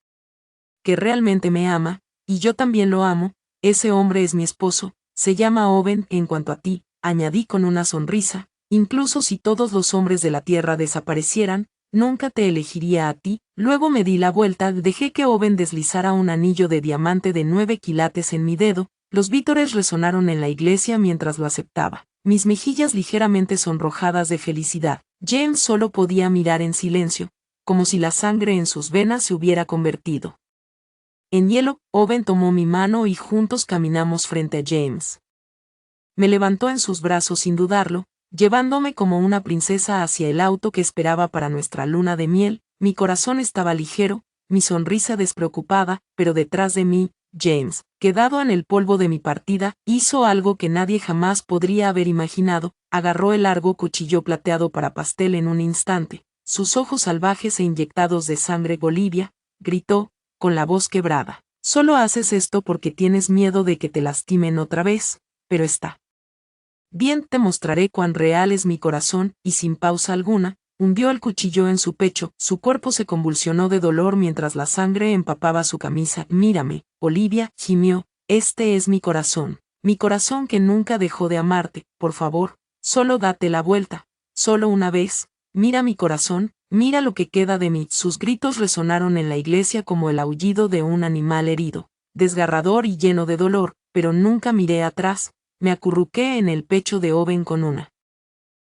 que realmente me ama, y yo también lo amo. Ese hombre es mi esposo, se llama Owen. En cuanto a ti, añadí con una sonrisa, incluso si todos los hombres de la tierra desaparecieran, nunca te elegiría a ti. Luego me di la vuelta, dejé que Owen deslizara un anillo de diamante de 9 quilates en mi dedo. Los vítores resonaron en la iglesia mientras lo aceptaba, mis mejillas ligeramente sonrojadas de felicidad. James solo podía mirar en silencio, como si la sangre en sus venas se hubiera convertido en hielo. Owen tomó mi mano y juntos caminamos frente a James. Me levantó en sus brazos sin dudarlo, llevándome como una princesa hacia el auto que esperaba para nuestra luna de miel. Mi corazón estaba ligero, mi sonrisa despreocupada, pero detrás de mí, James, quedado en el polvo de mi partida, hizo algo que nadie jamás podría haber imaginado: agarró el largo cuchillo plateado para pastel en un instante. Sus ojos salvajes e inyectados de sangre Bolivia, gritó, con la voz quebrada: solo haces esto porque tienes miedo de que te lastimen otra vez, pero está bien, te mostraré cuán real es mi corazón. Y sin pausa alguna, hundió el cuchillo en su pecho. Su cuerpo se convulsionó de dolor mientras la sangre empapaba su camisa. Mírame, Olivia, gimió, este es mi corazón que nunca dejó de amarte. Por favor, solo date la vuelta, solo una vez. Mira mi corazón, mira lo que queda de mí. Sus gritos resonaron en la iglesia como el aullido de un animal herido, desgarrador y lleno de dolor, pero nunca miré atrás. Me acurruqué en el pecho de Owen con una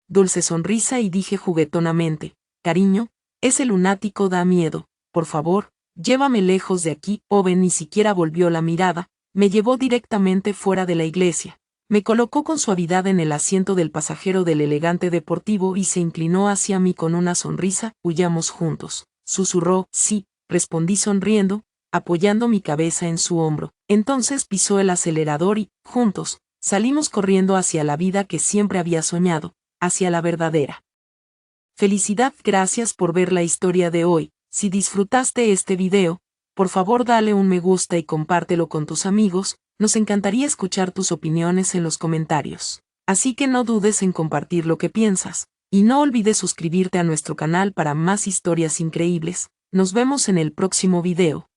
dulce sonrisa y dije juguetonamente: cariño, ese lunático da miedo, por favor, llévame lejos de aquí. Owen ni siquiera volvió la mirada, me llevó directamente fuera de la iglesia. Me colocó con suavidad en el asiento del pasajero del elegante deportivo y se inclinó hacia mí con una sonrisa. Huyamos juntos, susurró. Sí, respondí sonriendo, apoyando mi cabeza en su hombro. Entonces pisó el acelerador y, juntos, salimos corriendo hacia la vida que siempre había soñado, hacia la verdadera felicidad. Gracias por ver la historia de hoy. Si disfrutaste este video, por favor dale un me gusta y compártelo con tus amigos. Nos encantaría escuchar tus opiniones en los comentarios. Así que no dudes en compartir lo que piensas. Y no olvides suscribirte a nuestro canal para más historias increíbles. Nos vemos en el próximo video.